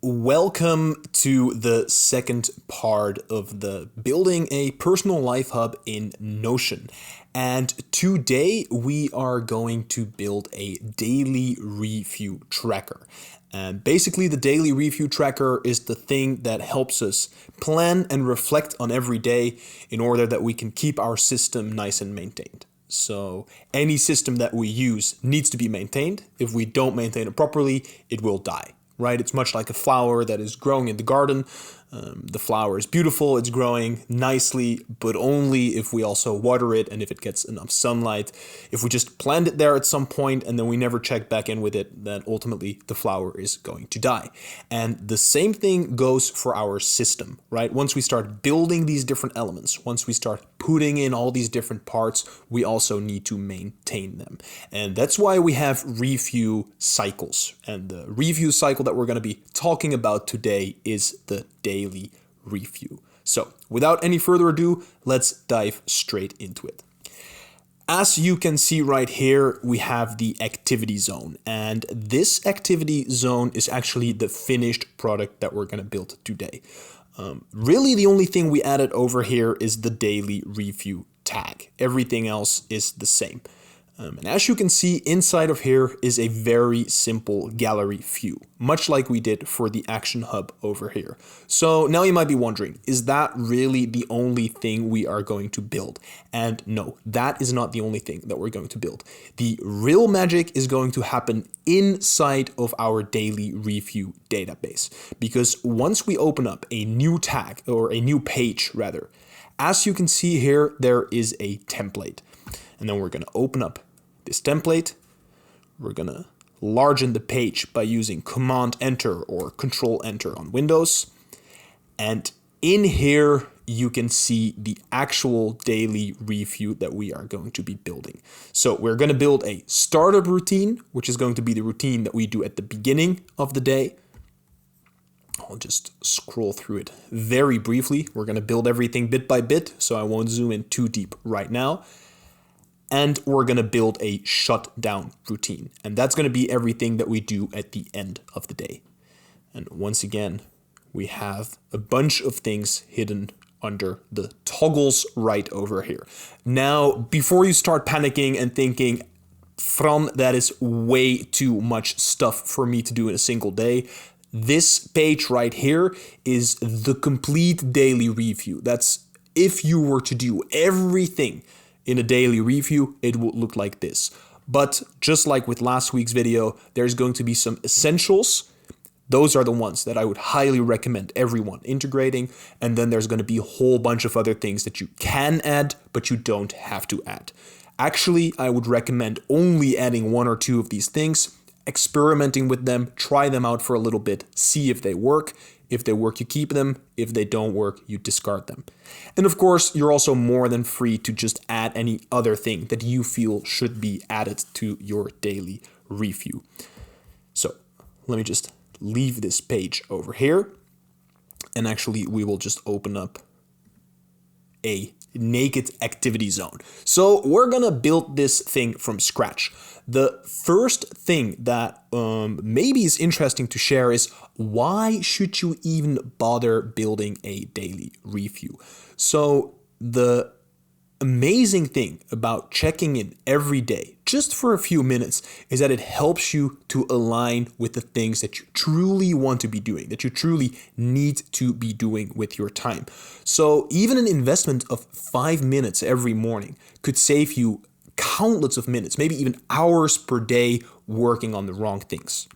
welcome to the second part of the Building a Personal Life Hub in Notion. And today we are going to build a daily review tracker. And basically the daily review tracker is the thing that helps us plan and reflect on every day in order that we can keep our system nice and maintained. So any system that we use needs to be maintained. If we don't maintain it properly, it will die. Right? It's much like a flower that is growing in the garden. The flower is beautiful, it's growing nicely, but only if we also water it and if it gets enough sunlight. If we just plant it there at some point and then we never check back in with it, then ultimately the flower is going to die. And the same thing goes for our system, right? Once we start building these different elements, once we start putting in all these different parts, we also need to maintain them. And that's why we have review cycles. And the review cycle that we're going to be talking about today is the daily review. So without any further ado, let's dive straight into it. As you can see right here, we have the activity zone, and this activity zone is actually the finished product that we're going to build today. Really, the only thing we added over here is the daily review tag. Everything else is the same. And as you can see, inside of here is a very simple gallery view, much like we did for the Action Hub over here. So now you might be wondering, is that really the only thing we are going to build? And no, that is not the only thing that we're going to build. The real magic is going to happen inside of our daily review database. Because once we open up a new tag, or a new page rather, as you can see here, there is a template. And then we're going to open up this template. We're going to largen the page by using Command Enter or Control Enter on Windows. And in here, you can see the actual daily review that we are going to be building. So we're going to build a startup routine, which is going to be the routine that we do at the beginning of the day. I'll just scroll through it very briefly. We're going to build everything bit by bit, so I won't zoom in too deep right now. And we're going to build a shutdown routine. And that's going to be everything that we do at the end of the day. And once again, we have a bunch of things hidden under the toggles right over here. Now, before you start panicking and thinking, Fran, that is way too much stuff for me to do in a single day, this page right here is the complete daily review. That's if you were to do everything in a daily review, it would look like this. But just like with last week's video, there's going to be some essentials. Those are the ones that I would highly recommend everyone integrating. And then there's going to be a whole bunch of other things that you can add, but you don't have to add. Actually, I would recommend only adding one or two of these things, experimenting with them, try them out for a little bit, see if they work. If they work, you keep them. If they don't work, you discard them. And of course, you're also more than free to just add any other thing that you feel should be added to your daily review. So let me just leave this page over here. And actually, we will just open up a naked activity zone. So we're gonna build this thing from scratch. The first thing that maybe is interesting to share is why should you even bother building a daily review? So the amazing thing about checking in every day, just for a few minutes, is that it helps you to align with the things that you truly want to be doing, that you truly need to be doing with your time. So even an investment of 5 minutes every morning could save you countless of minutes, maybe even hours per day working on the wrong things,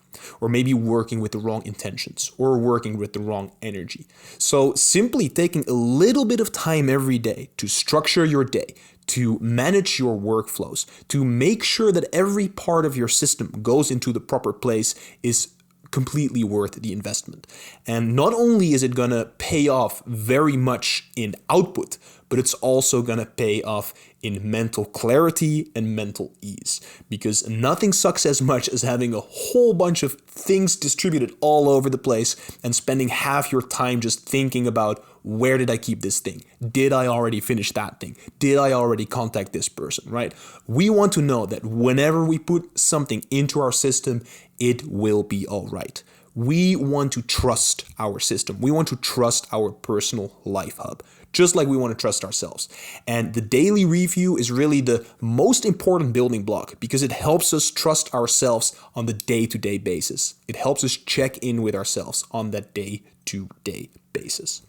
or maybe working with the wrong intentions, or working with the wrong energy. So simply taking a little bit of time every day to structure your day, to manage your workflows, to make sure that every part of your system goes into the proper place is completely worth the investment. And not only is it going to pay off very much in output, but it's also going to pay off in mental clarity and mental ease. Because nothing sucks as much as having a whole bunch of things distributed all over the place and spending half your time just thinking about, where did I keep this thing? Did I already finish that thing? Did I already contact this person, right? We want to know that whenever we put something into our system, it will be all right. we want to trust our system. We want to trust our personal life hub, just like we want to trust ourselves. And the daily review is really the most important building block because it helps us trust ourselves on the day-to-day basis. It helps us check in with ourselves on that day-to-day basis.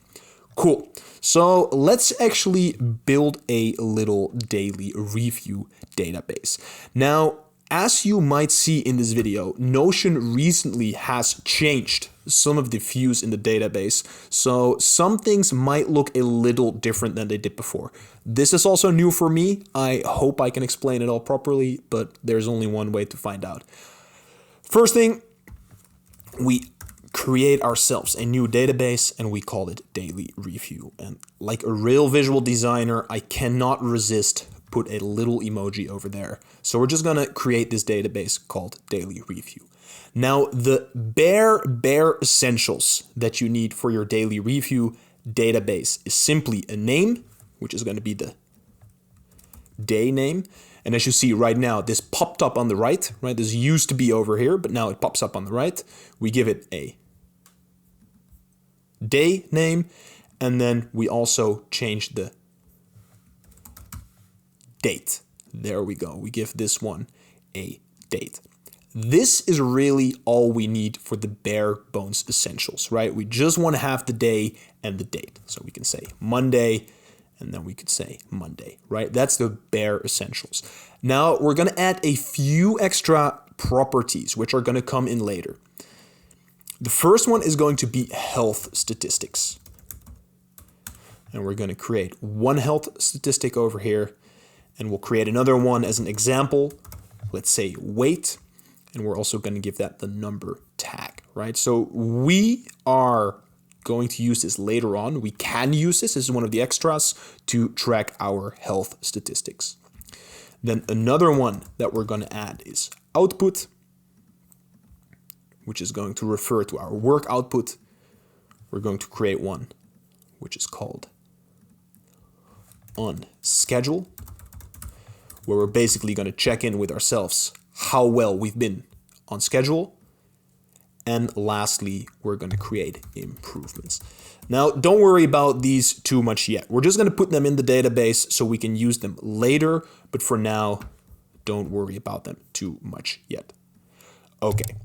Cool. So let's actually build a little daily review database. Now, as you might see in this video, Notion recently has changed some of the views in the database, so some things might look a little different than they did before. This is also new for me. I hope I can explain it all properly, but there's only one way to find out. First thing, we create ourselves a new database and we call it daily review. And like a real visual designer, I cannot resist put a little emoji over there. So we're just gonna create this database called daily review. Now the bare essentials that you need for your daily review database is simply a name, which is gonna be the day name. And as you see right now, this popped up on the right? This used to be over here, but now it pops up on the right. We give it a day name, and then we also change the date. There we go. We give this one a date. This is really all we need for the bare bones essentials, right? We just want to have the day and the date. So we can say Monday, and then we could say Monday, right? That's the bare essentials. Now we're going to add a few extra properties, which are going to come in later. The first one is going to be health statistics. And we're going to create one health statistic over here, and we'll create another one as an example. Let's say weight, and we're also going to give that the number tag, right? So we are going to use this later on. We can use this as one of the extras to track our health statistics. Then another one that we're going to add is output, which is going to refer to our work output. We're going to create one which is called on schedule, where we're basically going to check in with ourselves how well we've been on schedule. And lastly, we're going to create improvements. Now, don't worry about these too much yet. We're just going to put them in the database so we can use them later. But for now, don't worry about them too much yet. Okay.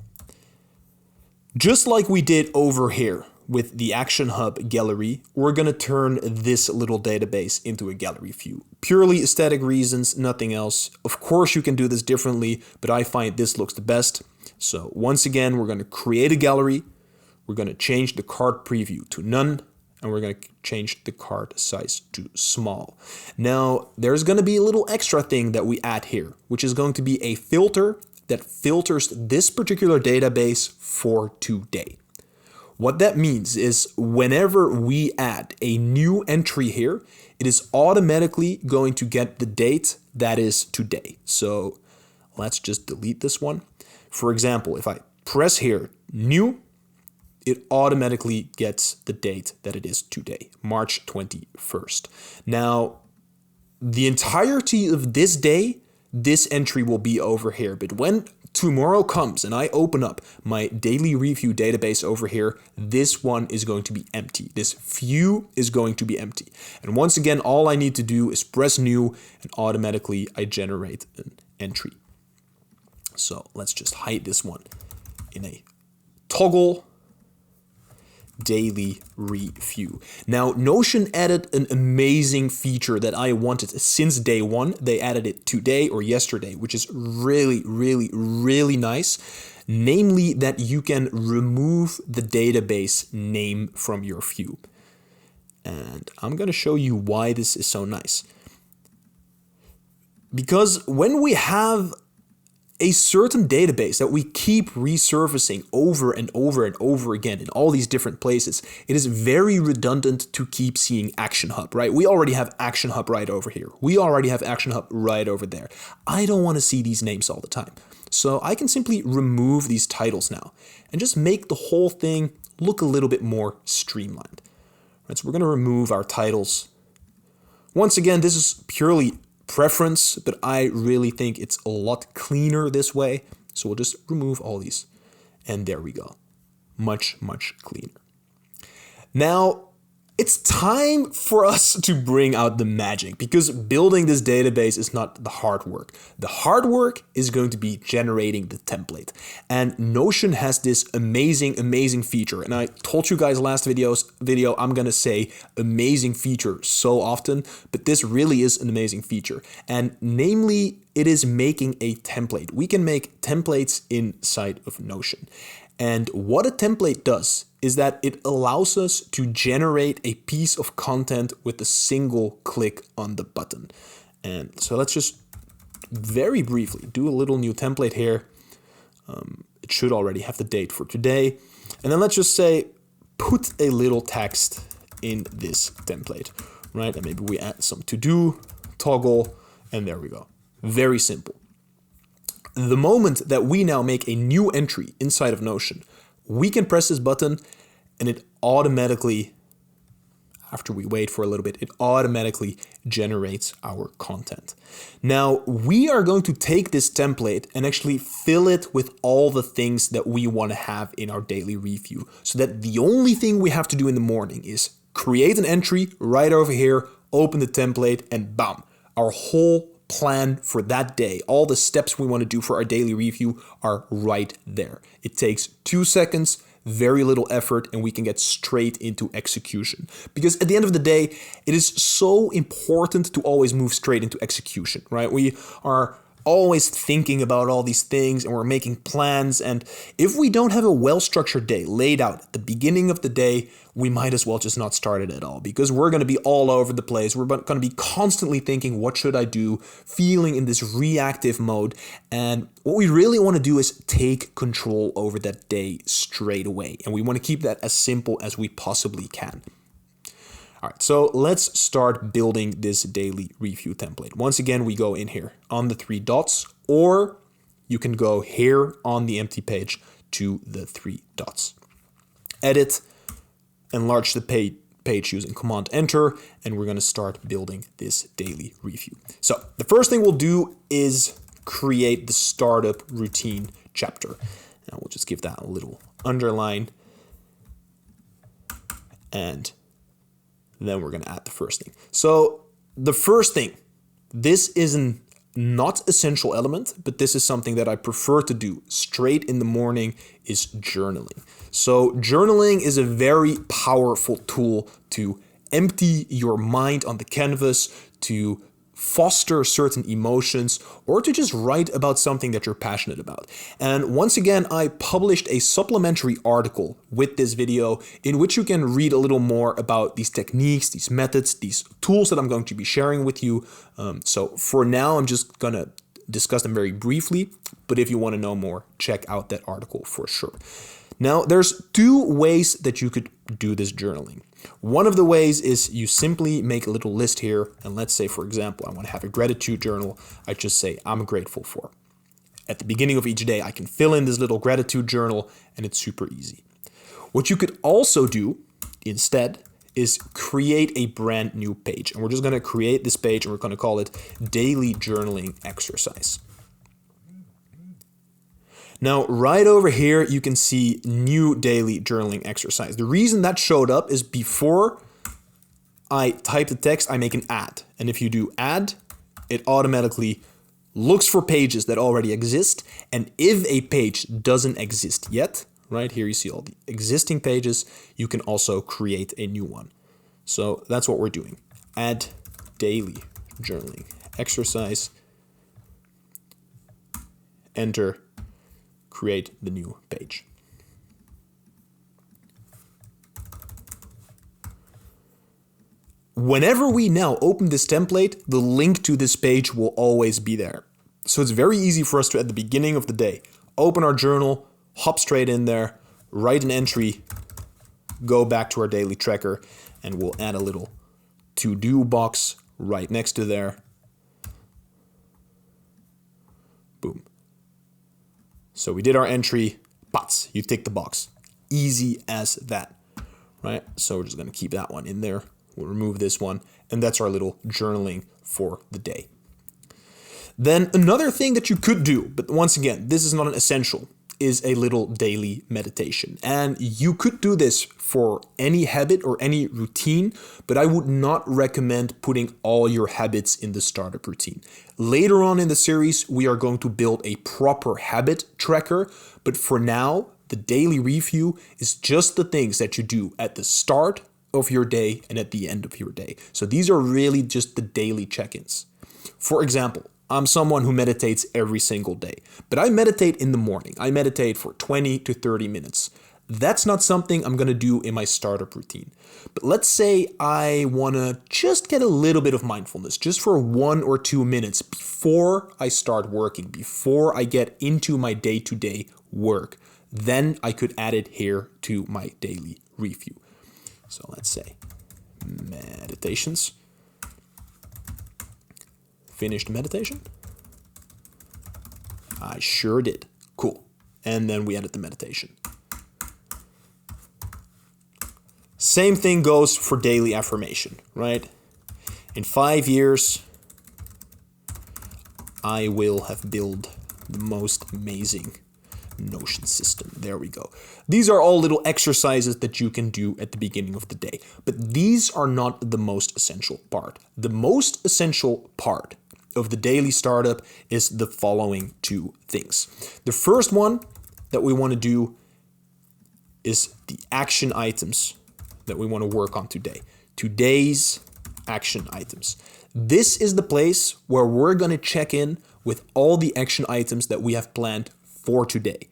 Just like we did over here with the Action Hub gallery, we're going to turn this little database into a gallery view. Purely aesthetic reasons, nothing else. Of course, you can do this differently, but I find this looks the best. So once again, we're going to create a gallery. We're going to change the card preview to none, and we're going to change the card size to small. Now, there's going to be a little extra thing that we add here, which is going to be a filter that filters this particular database for today. What that means is whenever we add a new entry here, it is automatically going to get the date that is today. So let's just delete this one. For example, if I press here, new, it automatically gets the date that it is today, March 21st. Now, the entirety of this day, this entry will be over here. But when tomorrow comes and I open up my daily review database over here, this one is going to be empty. This view is going to be empty. And once again, all I need to do is press new and automatically I generate an entry. So let's just hide this one in a toggle daily review. Now, Notion added an amazing feature that I wanted since day one. They added it today or yesterday, which is really, really, really nice. Namely, that you can remove the database name from your view. And I'm going to show you why this is so nice. Because when we have a certain database that we keep resurfacing over and over and over again in all these different places, it is very redundant to keep seeing Action Hub, right? We already have Action Hub right over here. We already have Action Hub right over there. I don't want to see these names all the time. So I can simply remove these titles now and just make the whole thing look a little bit more streamlined. Right, so we're going to remove our titles. Once again, this is purely preference, but I really think it's a lot cleaner this way. So we'll just remove all these. And there we go. much, much cleaner. Now, it's time for us to bring out the magic, because building this database is not the hard work. The hard work is going to be generating the template. And Notion has this amazing, amazing feature. And I told you guys last video, I'm going to say amazing feature so often, but this really is an amazing feature. And namely, it is making a template. We can make templates inside of Notion. And what a template does is that it allows us to generate a piece of content with a single click on the button. And so let's just very briefly do a little new template here. It should already have the date for today. And then let's just say, put a little text in this template, right? And maybe we add some to-do, toggle, and there we go. Very simple. The moment that we now make a new entry inside of Notion, we can press this button and it automatically, after we wait for a little bit, it automatically generates our content. Now, we are going to take this template and actually fill it with all the things that we want to have in our daily review, so that the only thing we have to do in the morning is create an entry right over here, open the template, and bam, our whole plan for that day, all the steps we want to do for our daily review are right there. It takes 2 seconds, very little effort, and we can get straight into execution. Because at the end of the day, it is so important to always move straight into execution, right? We are always thinking about all these things and we're making plans. And if we don't have a well-structured day laid out at the beginning of the day, we might as well just not start it at all, because we're going to be all over the place. We're going to be constantly thinking, what should I do? Feeling in this reactive mode. And what we really want to do is take control over that day straight away. And we want to keep that as simple as we possibly can. All right, so let's start building this daily review template. Once again, we go in here on the 3 dots, or you can go here on the empty page to the 3 dots. Edit, enlarge the page using Command Enter, and we're going to start building this daily review. So the first thing we'll do is create the startup routine chapter. Now we'll just give that a little underline, and then we're going to add the first thing. So the first thing, this is an not essential element, but this is something that I prefer to do straight in the morning, is journaling. So journaling is a very powerful tool to empty your mind on the canvas, to foster certain emotions, or to just write about something that you're passionate about. And once again, I published a supplementary article with this video in which you can read a little more about these techniques, these methods, these tools that I'm going to be sharing with you. So for now, I'm just going to discuss them very briefly, but if you want to know more, check out that article for sure. Now, there's 2 ways that you could do this journaling. One of the ways is you simply make a little list here, and let's say, for example, I want to have a gratitude journal. I just say, I'm grateful for. At the beginning of each day, I can fill in this little gratitude journal, and it's super easy. What you could also do instead is create a brand new page. And we're just going to create this page, and we're going to call it Daily Journaling Exercise. Now, right over here, you can see new daily journaling exercise. The reason that showed up is before I type the text, I make an add. And if you do add, it automatically looks for pages that already exist. And if a page doesn't exist yet, right here you see all the existing pages, you can also create a new one. So that's what we're doing. Add daily journaling exercise. Enter. Create the new page. Whenever we now open this template, the link to this page will always be there. So it's very easy for us to, at the beginning of the day, open our journal, hop straight in there, write an entry, go back to our daily tracker, and we'll add a little to-do box right next to there. Boom. So we did our entry, but you tick the box. Easy as that, right? So we're just going to keep that one in there. We'll remove this one, and that's our little journaling for the day. Then another thing that you could do, but once again, this is not an essential, is a little daily meditation. And you could do this for any habit or any routine, but I would not recommend putting all your habits in the startup routine. Later on in the series, we are going to build a proper habit tracker, but for now, the daily review is just the things that you do at the start of your day and at the end of your day. So these are really just the daily check-ins. For example, I'm someone who meditates every single day, but I meditate in the morning. I meditate for 20 to 30 minutes. That's not something I'm going to do in my startup routine. But let's say I want to just get a little bit of mindfulness, just for 1 or 2 minutes before I start working, before I get into my day-to-day work. Then I could add it here to my daily review. So let's say meditations. Finished meditation? I sure did. Cool. And then we added the meditation. Same thing goes for daily affirmation, right? In 5 years, I will have built the most amazing Notion system. There we go. These are all little exercises that you can do at the beginning of the day, but these are not the most essential part. The most essential part of the daily startup is the following 2 things. The first one that we want to do is the action items that we want to work on today. Today's action items. This is the place where we're going to check in with all the action items that we have planned for today.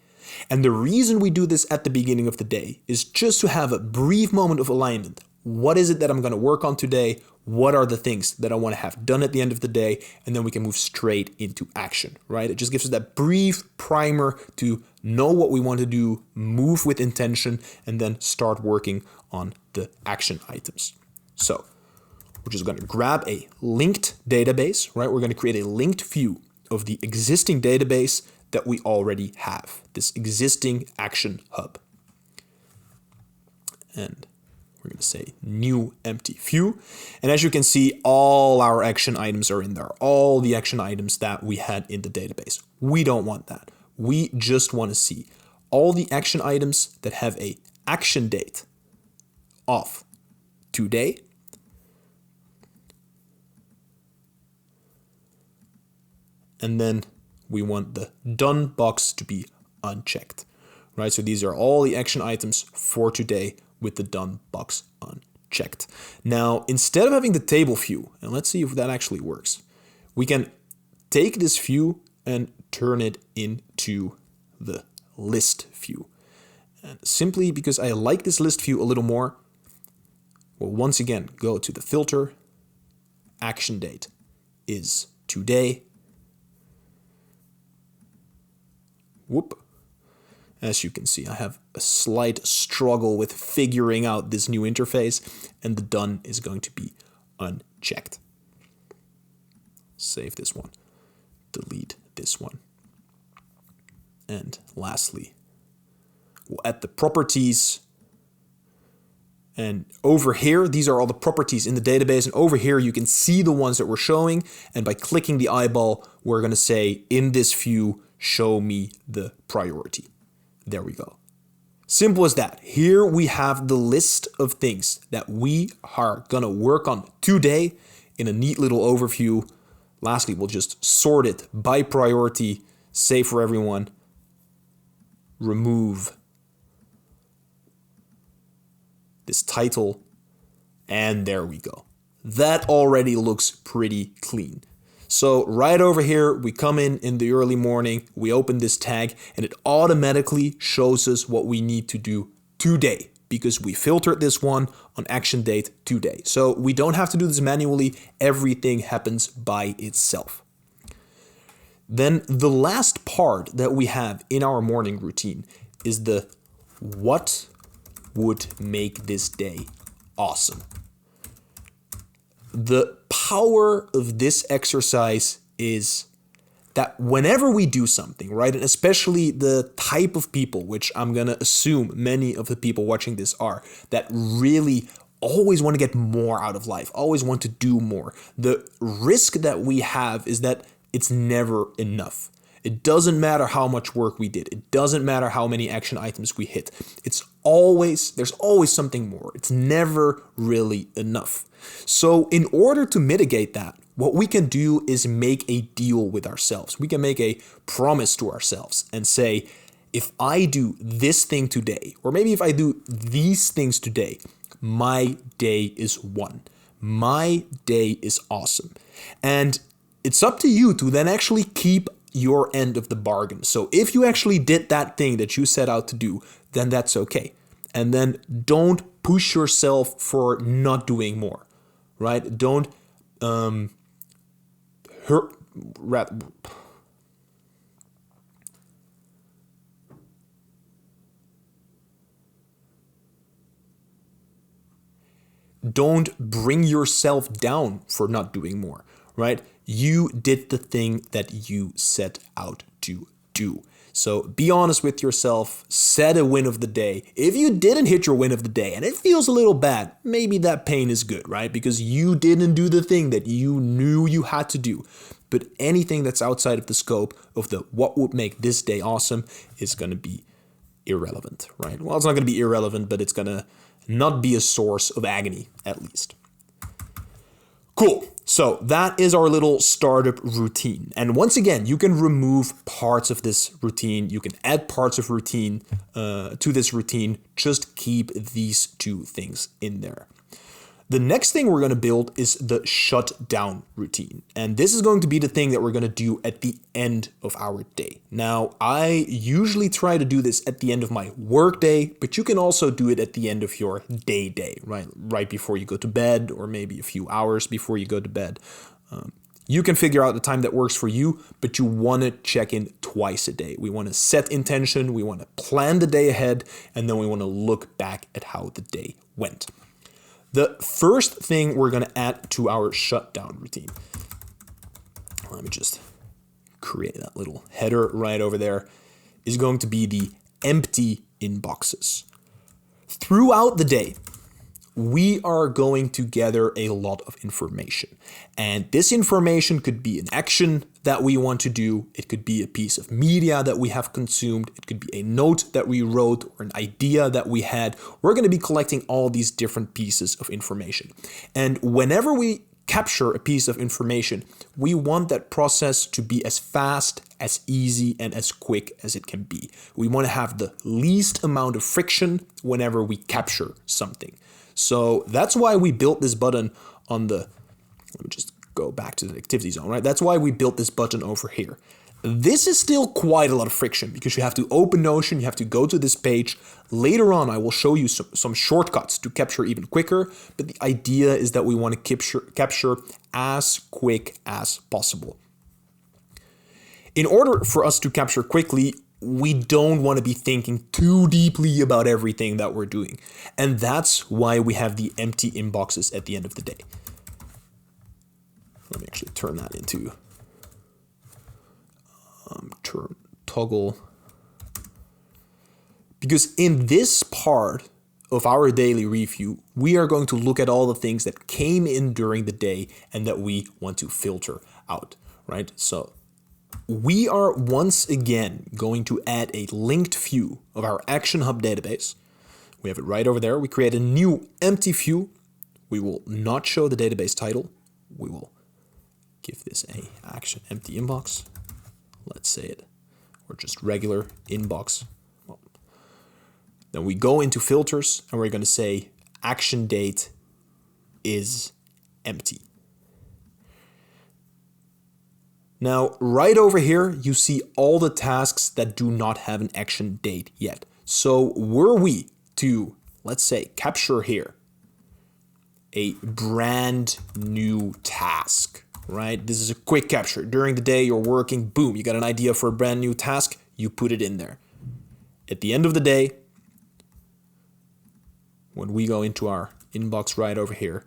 And the reason we do this at the beginning of the day is just to have a brief moment of alignment. What is it that I'm going to work on today? What are the things that I want to have done at the end of the day? And then we can move straight into action, right? It just gives us that brief primer to know what we want to do, move with intention, and then start working on the action items. So we're just going to grab a linked database, right? We're going to create a linked view of the existing database that we already have, this existing action hub. And we're going to say new empty view. And as you can see, all our action items are in there, all the action items that we had in the database. We don't want that. We just want to see all the action items that have a action date of today, and then we want the done box to be unchecked, right? So these are all the action items for today with the done box unchecked. Now, instead of having the table view, and let's see if that actually works, we can take this view and turn it into the list view. And simply because I like this list view a little more, we'll once again go to the filter, action date is today. Whoop. As you can see, I have a slight struggle with figuring out this new interface, and the done is going to be unchecked. Save this one, delete this one. And lastly, we'll add the properties. And over here, these are all the properties in the database. And over here, you can see the ones that we're showing. And by clicking the eyeball, we're going to say, in this view, show me the priority. There we go. Simple as that. Here we have the list of things that we are going to work on today in a neat little overview. Lastly, we'll just sort it by priority, save for everyone, remove this title, and there we go. That already looks pretty clean. So right over here, we come in the early morning, we open this tag, and it automatically shows us what we need to do today because we filtered this one on action date today. So we don't have to do this manually. Everything happens by itself. Then the last part that we have in our morning routine is the what would make this day awesome. The power of this exercise is that whenever we do something, right, and especially the type of people, which I'm going to assume many of the people watching this are, that really always want to get more out of life, always want to do more. The risk that we have is that it's never enough. It doesn't matter how much work we did. It doesn't matter how many action items we hit. There's always something more. It's never really enough. So in order to mitigate that, what we can do is make a deal with ourselves. We can make a promise to ourselves and say, if I do this thing today, or maybe if I do these things today, my day is won. My day is awesome. And it's up to you to then actually keep your end of the bargain. So if you actually did that thing that you set out to do, then that's okay. And then don't push yourself for not doing more, right? Don't don't bring yourself down for not doing more, right? You did the thing that you set out to do. So be honest with yourself, set a win of the day. If you didn't hit your win of the day and it feels a little bad, maybe that pain is good, right? Because you didn't do the thing that you knew you had to do. But anything that's outside of the scope of the what would make this day awesome is going to be irrelevant, right? Well, it's not going to be irrelevant, but it's going to not be a source of agony, at least. Cool. So that is our little startup routine. And once again, you can remove parts of this routine. You can add parts of routine to this routine. Just keep these two things in there. The next thing we're going to build is the shutdown routine. And this is going to be the thing that we're going to do at the end of our day. Now, I usually try to do this at the end of my work day, but you can also do it at the end of your day, right? Right before you go to bed, or maybe a few hours before you go to bed. You can figure out the time that works for you, but you want to check in twice a day. We want to set intention, we want to plan the day ahead, and then we want to look back at how the day went. The first thing we're going to add to our shutdown routine, let me just create that little header right over there, is going to be the empty inboxes. Throughout the day, we are going to gather a lot of information. And this information could be an action that we want to do. It could be a piece of media that we have consumed. It could be a note that we wrote or an idea that we had. We're going to be collecting all these different pieces of information. And whenever we capture a piece of information, we want that process to be as fast, as easy, and as quick as it can be. We want to have the least amount of friction whenever we capture something. So that's why we built this button on the, let me just go back to the activity zone, right? That's why we built this button over here. This is still quite a lot of friction because you have to open Notion, you have to go to this page. Later on, I will show you some shortcuts to capture even quicker, but the idea is that we want to capture as quick as possible. In order for us to capture quickly, we don't want to be thinking too deeply about everything that we're doing. And that's why we have the empty inboxes at the end of the day. Let me actually turn that into toggle. Because in this part of our daily review, we are going to look at all the things that came in during the day and that we want to filter out, right? So we are once again going to add a linked view of our Action Hub database. We have it right over there. We create a new empty view. We will not show the database title. We will give this a action empty inbox. Let's say it, or just regular inbox. Well, then we go into filters and we're going to say action date is empty. Now, right over here, you see all the tasks that do not have an action date yet. So were we to, let's say, capture here a brand new task, right? This is a quick capture. During the day, you're working, boom, you got an idea for a brand new task, you put it in there. At the end of the day, when we go into our inbox right over here,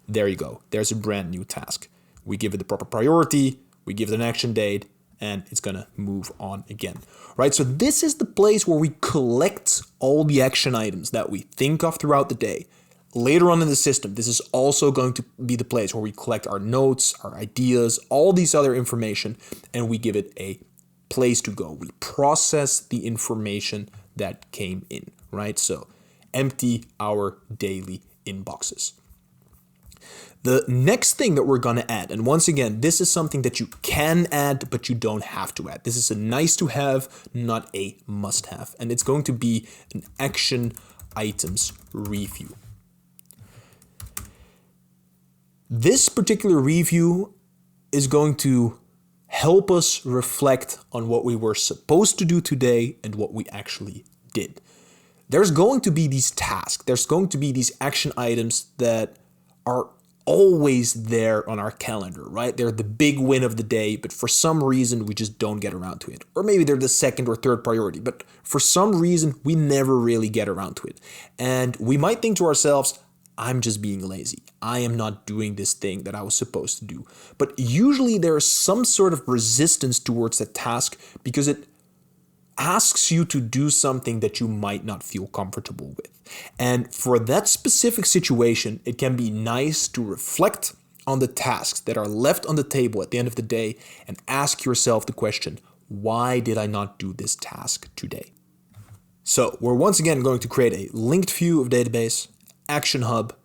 there you go. There's a brand new task. We give it the proper priority, we give it an action date, and it's gonna move on again, right? So this is the place where we collect all the action items that we think of throughout the day. Later on in the system, this is also going to be the place where we collect our notes, our ideas, all these other information, and we give it a place to go. We process the information that came in, right? So empty our daily inboxes. The next thing that we're going to add, and once again, this is something that you can add, but you don't have to add. This is a nice to have, not a must have. And it's going to be an action items review. This particular review is going to help us reflect on what we were supposed to do today and what we actually did. There's going to be these tasks. There's going to be these action items that are always there on our calendar, right? They're the big win of the day, but for some reason we just don't get around to it. Or maybe they're the second or third priority, but for some reason we never really get around to it. And we might think to ourselves, I'm just being lazy. I am not doing this thing that I was supposed to do. But usually there is some sort of resistance towards that task because it asks you to do something that you might not feel comfortable with. And for that specific situation, it can be nice to reflect on the tasks that are left on the table at the end of the day and ask yourself the question, why did I not do this task today? So we're once again going to create a linked view of database, action hub.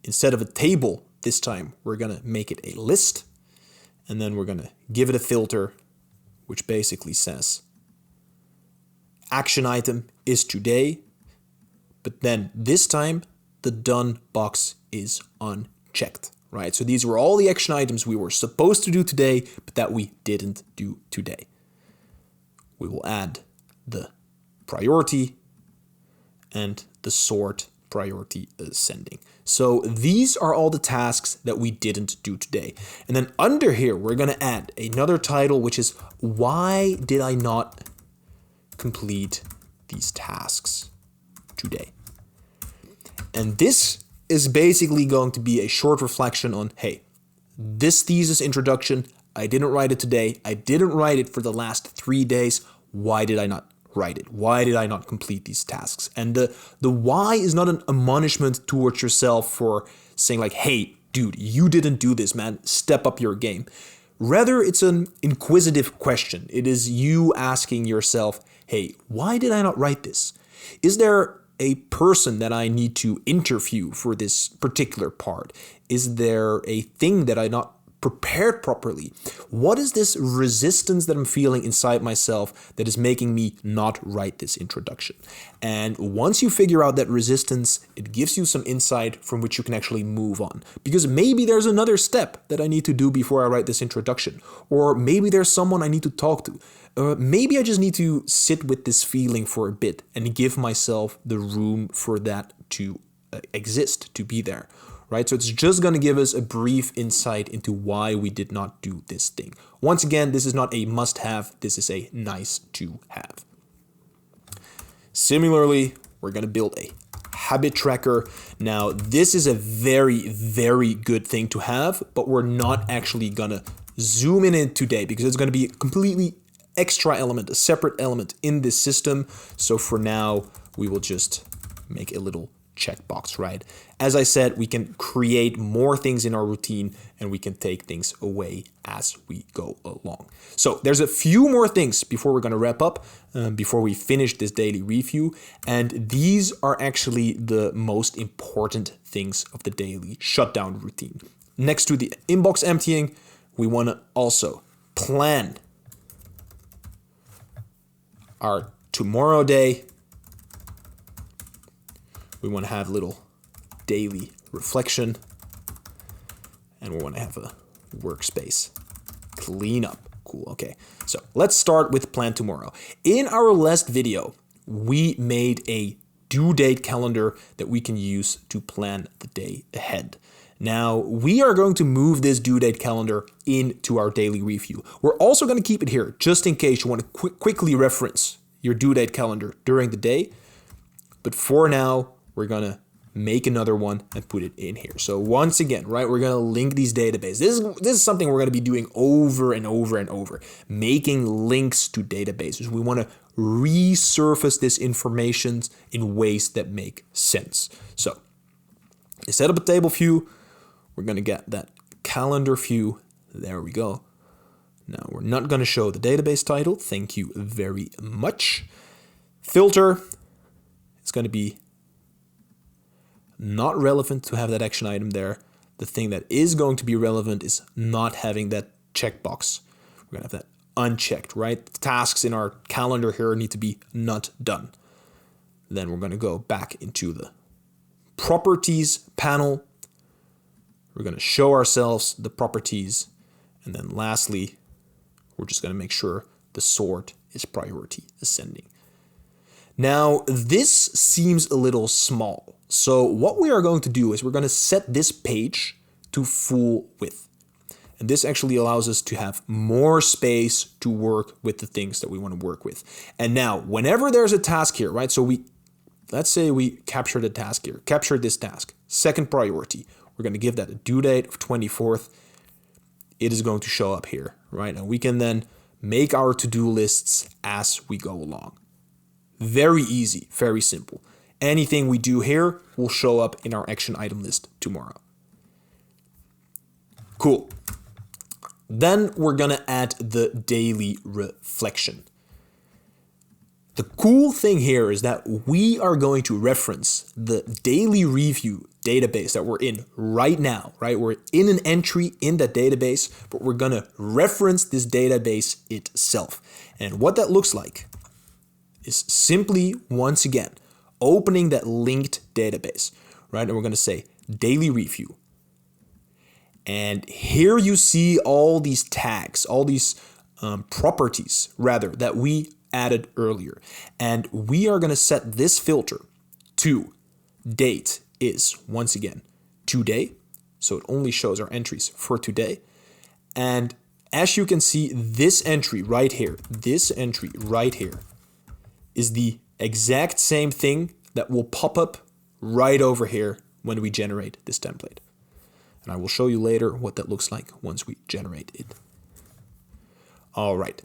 Instead of a table this time, we're going to make it a list. And then we're going to give it a filter, which basically says action item is today, but then this time the done box is unchecked, right? So these were all the action items we were supposed to do today, but that we didn't do today. We will add the priority and the sort priority ascending. So these are all the tasks that we didn't do today. And then under here, we're going to add another title, which is why did I not complete these tasks today? And this is basically going to be a short reflection on, hey, this thesis introduction, I didn't write it today. I didn't write it for the last 3 days. Why did I not write it? Why did I not complete these tasks? And the why is not an admonishment towards yourself for saying like, hey, dude, you didn't do this, man. Step up your game. Rather, it's an inquisitive question. It is you asking yourself, hey, why did I not write this? Is there a person that I need to interview for this particular part? Is there a thing that I not prepared properly? What is this resistance that I'm feeling inside myself that is making me not write this introduction? And once you figure out that resistance, it gives you some insight from which you can actually move on. Because maybe there's another step that I need to do before I write this introduction. Or maybe there's someone I need to talk to. Maybe I just need to sit with this feeling for a bit and give myself the room for that to exist, to be there. Right? So it's just going to give us a brief insight into why we did not do this thing. Once again, this is not a must-have. This is a nice-to-have. Similarly, we're going to build a habit tracker. Now, this is a very, very good thing to have, but we're not actually going to zoom in it today because it's going to be a completely extra element, a separate element in this system. So for now, we will just make a little checkbox, right? As I said, we can create more things in our routine and we can take things away as we go along. So there's a few more things before we're going to wrap up, before we finish this daily review. And these are actually the most important things of the daily shutdown routine. Next to the inbox emptying, we want to also plan our tomorrow day. We want to have a little daily reflection, and we want to have a workspace cleanup. Cool. Okay. So let's start with plan tomorrow. In our last video, we made a due date calendar that we can use to plan the day ahead. Now, we are going to move this due date calendar into our daily review. We're also going to keep it here just in case you want to quickly reference your due date calendar during the day. But for now, we're going to make another one and put it in here. So once again, right, we're going to link these databases. This is something we're going to be doing over and over and over, making links to databases. We want to resurface this information in ways that make sense. So I set up a table view. We're going to get that calendar view. There we go. Now we're not going to show the database title. Thank you very much. Filter is going to be not relevant to have that action item there. The thing that is going to be relevant is not having that checkbox. We're going to have that unchecked, right? The tasks in our calendar here need to be not done. Then we're going to go back into the properties panel. We're going to show ourselves the properties. And then lastly, we're just going to make sure the sort is priority ascending. Now, this seems a little small. So what we are going to do is we're going to set this page to full width. And this actually allows us to have more space to work with the things that we want to work with. And now, whenever there's a task here, right? So let's say we capture the task here, capture this task, second priority. We're going to give that a due date of 24th. It is going to show up here, right? And we can then make our to-do lists as we go along. Very easy, very simple. Anything we do here will show up in our action item list tomorrow. Cool. Then we're going to add the daily reflection. The cool thing here is that we are going to reference the daily review database that we're in right now, right? We're in an entry in that database, but we're going to reference this database itself. And what that looks like is simply, once again, opening that linked database, right? And we're going to say daily review. And here you see all these tags, all these properties, rather, that we added earlier. And we are going to set this filter to date is, once again, today. So it only shows our entries for today. And as you can see, this entry right here is the exact same thing that will pop up right over here when we generate this template. And I will show you later what that looks like once we generate it. All right.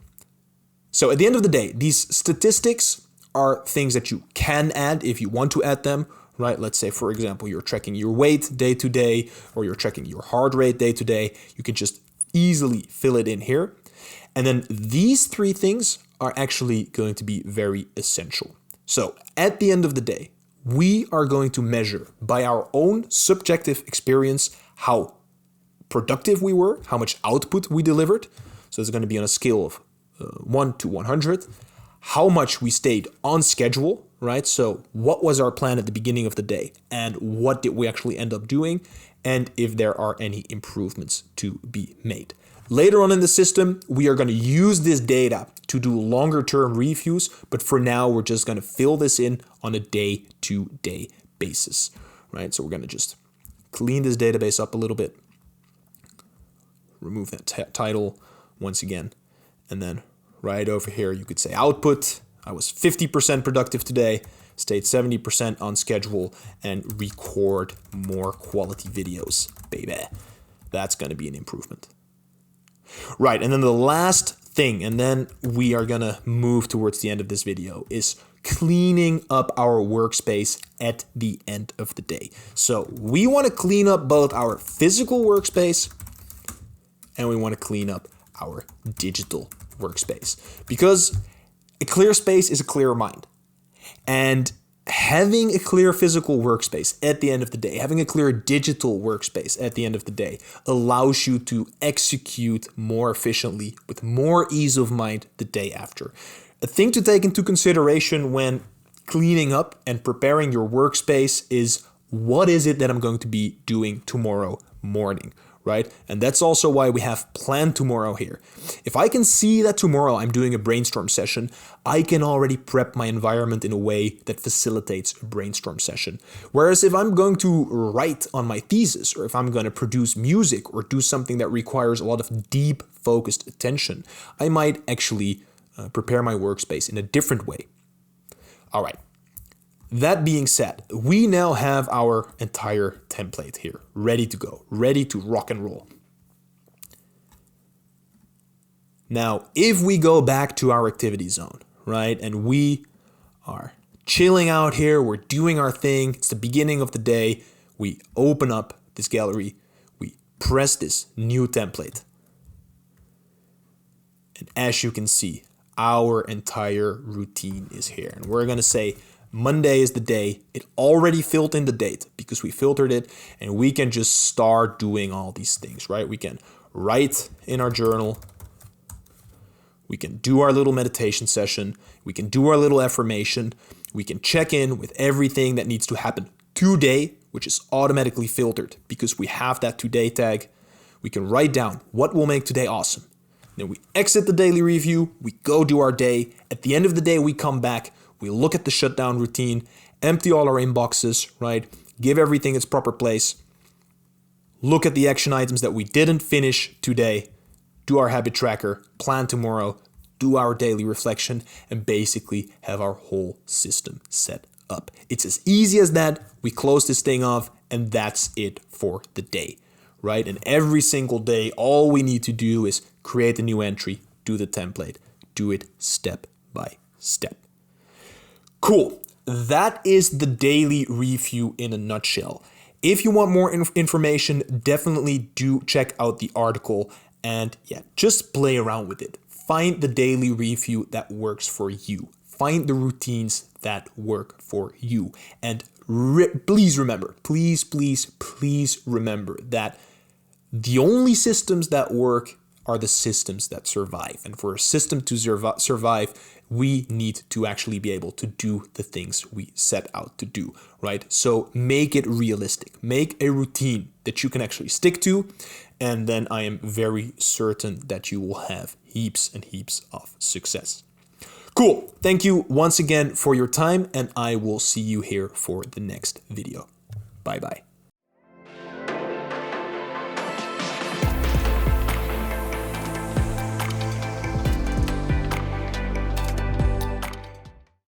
So at the end of the day, these statistics are things that you can add if you want to add them, right? Let's say, for example, you're tracking your weight day to day, or you're tracking your heart rate day to day. You can just easily fill it in here. And then these three things are actually going to be very essential. So at the end of the day, we are going to measure by our own subjective experience how productive we were, how much output we delivered. So it's going to be on a scale of 1 to 100, how much we stayed on schedule, right? So what was our plan at the beginning of the day and what did we actually end up doing, and if there are any improvements to be made. Later on in the system, we are going to use this data to do longer term reviews, but for now, we're just going to fill this in on a day-to-day basis, right? So we're going to just clean this database up a little bit, remove that title once again, and then right over here, you could say output. I was 50% productive today, stayed 70% on schedule, and record more quality videos, baby. That's going to be an improvement. Right, and then the last thing, and then we are going to move towards the end of this video, is cleaning up our workspace at the end of the day. So we want to clean up both our physical workspace and we want to clean up our digital workspace, because a clear space is a clear mind. And having a clear physical workspace at the end of the day, having a clear digital workspace at the end of the day, allows you to execute more efficiently with more ease of mind the day after. A thing to take into consideration when cleaning up and preparing your workspace is, what is it that I'm going to be doing tomorrow morning, right? And that's also why we have plan tomorrow here. If I can see that tomorrow I'm doing a brainstorm session, I can already prep my environment in a way that facilitates a brainstorm session. Whereas if I'm going to write on my thesis, or if I'm going to produce music or do something that requires a lot of deep focused attention, I might actually prepare my workspace in a different way. All right. That being said, we now have our entire template here, ready to go, ready to rock and roll. Now, if we go back to our activity zone, right, and we are chilling out here, we're doing our thing, it's the beginning of the day, we open up this gallery, we press this new template. And as you can see, our entire routine is here. And we're going to say Monday is the day. It already filled in the date because we filtered it, and we can just start doing all these things, right? We can write in our journal. We can do our little meditation session. We can do our little affirmation. We can check in with everything that needs to happen today, which is automatically filtered because we have that today tag. We can write down what will make today awesome. Then we exit the daily review. We go do our day. At the end of the day, we come back. We look at the shutdown routine, empty all our inboxes, right? Give everything its proper place. Look at the action items that we didn't finish today. Do our habit tracker, plan tomorrow, do our daily reflection, and basically have our whole system set up. It's as easy as that. We close this thing off, and that's it for the day, right? And every single day, all we need to do is create a new entry, do the template, do it step by step. Cool. That is the daily review in a nutshell. If you want more information, definitely do check out the article and just play around with it. Find the daily review that works for you. Find the routines that work for you. And please remember, please remember that the only systems that work are the systems that survive. And for a system to survive, we need to actually be able to do the things we set out to do, right? So make it realistic. Make a routine that you can actually stick to. And then I am very certain that you will have heaps and heaps of success. Cool. Thank you once again for your time, and I will see you here for the next video. Bye-bye.